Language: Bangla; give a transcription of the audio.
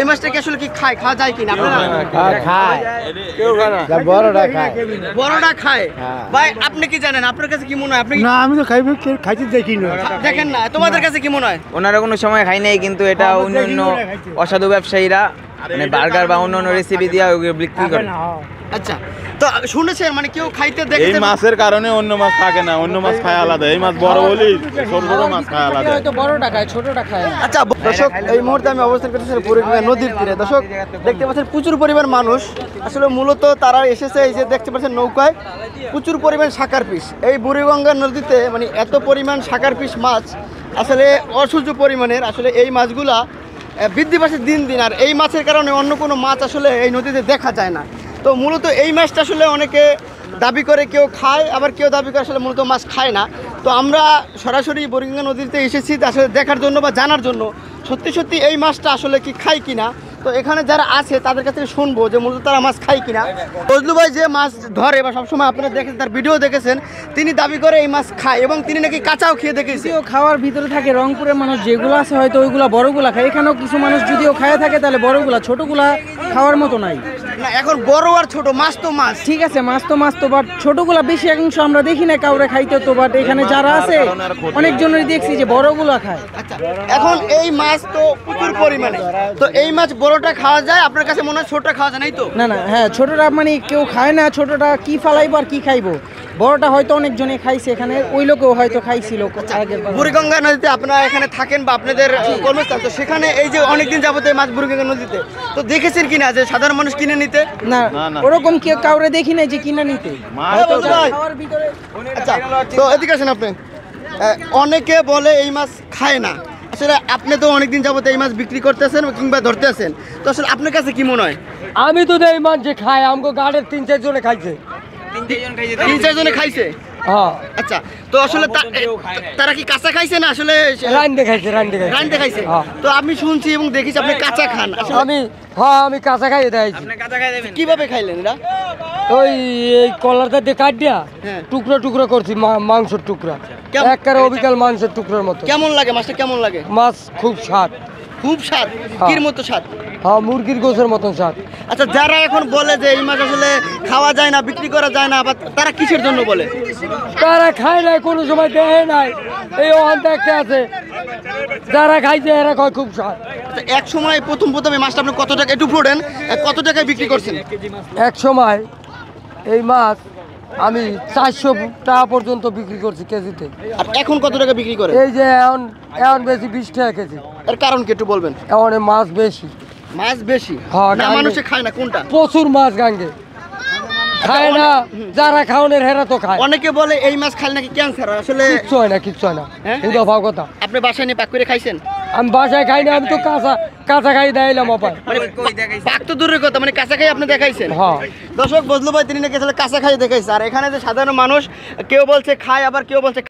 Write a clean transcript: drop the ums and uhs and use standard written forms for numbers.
এই মাছটা কি আসলে কি খাওয়া যায় কিনা আপনারা? খায়, কেউ খায় না, বড়টা খায়। বড়টা খায় ভাই, আপনি কি জানেন? আপনার কাছে কি মনে হয়? আপনি না, আমি তো খাইতে দেখি না। দেখেন না, তোমাদের কাছে কি মনে হয়? ওনারা কোনো সময় খাই নাই, কিন্তু এটা অন্য অসাধু ব্যবসায়ীরা মানে বার্গার বা অন্য রেসিপি দিয়ে বিক্রি করে। আচ্ছা, তো শুনেছেন মানে কেউ খাইতে এই দেখেছেন? মাছের কারণে অন্য মাছ থাকে না, অন্য মাছ খায় আলাদা, এই মাছ বড় বলি ছোট ছোট মাছ খায় আলাদা। বড়টা খায়, ছোটটা খায়। আচ্ছা দর্শক, এই মুহূর্তে আমি অবস্থান করতেছি বুড়িগঙ্গা নদীর তীরে। দর্শক দেখতে পাচ্ছেন প্রচুর পরিমাণ মানুষ, আসলে মূলত তারা এসেছে এই যে দেখতে পাচ্ছেন নৌকায় প্রচুর পরিমাণ শাকার পিস। এই বুড়িগঙ্গা নদীতে মানে এত পরিমাণ শাকার পিস মাছ আসলে অসহ্য পরিমাণের, আসলে এই মাছগুলা বৃদ্ধি পাচ্ছে দিন দিন। আর এই মাছের কারণে অন্য কোনো মাছ আসলে এই নদীতে দেখা যায় না। তো মূলত এই মাছটা আসলে অনেকে দাবি করে কেউ খায়, আবার কেউ দাবি করে আসলে মূলত মাছ খায় না। তো আমরা সরাসরি বুড়িগঙ্গা নদীতে এসেছি আসলে দেখার জন্য বা জানার জন্য সত্যি সত্যি এই মাছটা আসলে কি খায় কিনা। তো এখানে যারা আছে তাদের কাছ থেকে শুনবো যে মূলত তারা মাছ খায় কিনা। ফজলু ভাই যে মাছ ধরে বা সবসময় আপনারা দেখেছেন, তার ভিডিও দেখেছেন, তিনি দাবি করে এই মাছ খায় এবং তিনি নাকি কাঁচাও খেয়ে দেখেছে। যদিও খাওয়ার ভিতরে থাকে রংপুরের মানুষ যেগুলো আছে হয়তো ওইগুলা বড়গুলা খায়, এখানেও কিছু মানুষ যদিও খায় থাকে তাহলে বড়গুলা, ছোটগুলা খাওয়ার মতো নাই। না, এখন বড় আর ছোট মাছ তো মাছ, ঠিক আছে, মাছ তো বাট ছোটগুলা বেশি অংশ আমরা দেখি না কাউরে খাইতে। তো বাট এখানে যারা আছে অনেকজনেরই দেখছি যে বড়গুলা খায়। আচ্ছা, এখন এই মাছ তো প্রচুর পরিমাণে, তো এই মাছ বড়টা খাওয়া যায়, আপনার কাছে মনে হয় ছোটটা খাওয়া যায় নাই তো? না না, হ্যাঁ ছোটটা মানে কেউ খায় না, ছোটটা কি ফালাইবো আর কি খাইবো। বড়টা হয়তো অনেকজনে খাইছে, এখানে ওই লোকেও হয়তো খাইছিল আগের বার। বুড়িগঙ্গা নদীতে আপনারা এখানে থাকেন বা আপনাদের কর্মস্থল, তো সেখানে এই যে অনেকদিন যাবত এই মাছ বুড়িগঙ্গা নদীতে, তো দেখেছেন কিনা যে সাধারণ মানুষ কিনে নিতে? না, ওরকম কেউ কাউরে দেখি নাই যে কিনা নিতে। হয়তো খাওয়ার ভিতরে। আচ্ছা, তো এদিকে আসেন আপনি। অনেকে বলে এই মাছ খায় না, আসলে আপনি তো অনেকদিন যাবত এই মাছ বিক্রি করতেছেন কিংবা ধরতে আছেন, তো আসলে আপনার কাছে কি মনে হয়? আমি তো এই মাছ যে খাই, আমাকে গাড়ির 3-4 জনে খাইছে। 3-4 জনে খাইছে? হ্যাঁ। আচ্ছা, তো আসলে তারা কি কাঁচা খাইছে না আসলে রান্দে খাইছে? রান্দে খাইছে। তো আমি শুনছি এবং দেখেছি আপনি কাঁচা খান। আমি কাঁচা খাই দেয়। কিভাবে খাইলেন এরা? ওই এই কলারটা দিয়ে কাট দিয়া হ্যাঁ। টুকরো টুকরো করছি, মাংসের টুকরা, একবারে অবিকাল মাংসের টুকরার মতো। কেমন লাগে মাছটা? কেমন লাগে? মাছ খুব স্বাদ। খুব স্বাদ? কির মতো স্বাদ? হ্যাঁ, মুরগির গোছের মতন স্বাদ। আচ্ছা, যারা এখন বলে যে এই মাছ আসলে খাওয়া যায় না, বিক্রি করা যায় না, আবার তারা কিসের জন্য বলে? তারা খায় নাই, কোনো সময় দেয় নাই। এই ওখানটা একটা আছে, যারা খাইছে এরা কয় খুব স্বাদ। এক সময় প্রথম এই মাছটা আপনি কত টাকা, একটু ফোড়েন, কত টাকায় বিক্রি করছেন? এক সময় এই মাছ আমি 400 টাকা পর্যন্ত বিক্রি করছি কেজিতে। আর এখন কত টাকা বিক্রি করে? এই যে এখন বেশি 20 টাকা কেজি। এর কারণ কি একটু বলবেন? এখন মাছ বেশি। মাছ বেশি না মানুষে খায় না? কোনটা? প্রচুর মাছ গাঙ্গে খায় না, যারা খাওনের হেরা তো খায়। অনেকে বলে এই মাছ খাইলে নাকি ক্যান্সার, আসলে কিচ্ছু হয় না, কিচ্ছু হয় না। হ্যাঁ? এটা ভাব কথা। আপনি বাসায় নিয়ে পাক করে খাইছেন? আমি বাসায় খাই না, আমি তো কাঁচা খাই দেয়লাম অপায়। মানে পাক তো দূরের কথা, মানে কাঁচা খাই আপনি দেখাইছেন? হ্যাঁ। দর্শক, বজলু ভাই তিনি নাকি আসলে কাঁচা খাই দেখাইছে। আর এখানে যে সাধারণ মানুষ কেউ বলছে খায়, আবার কেউ বলছে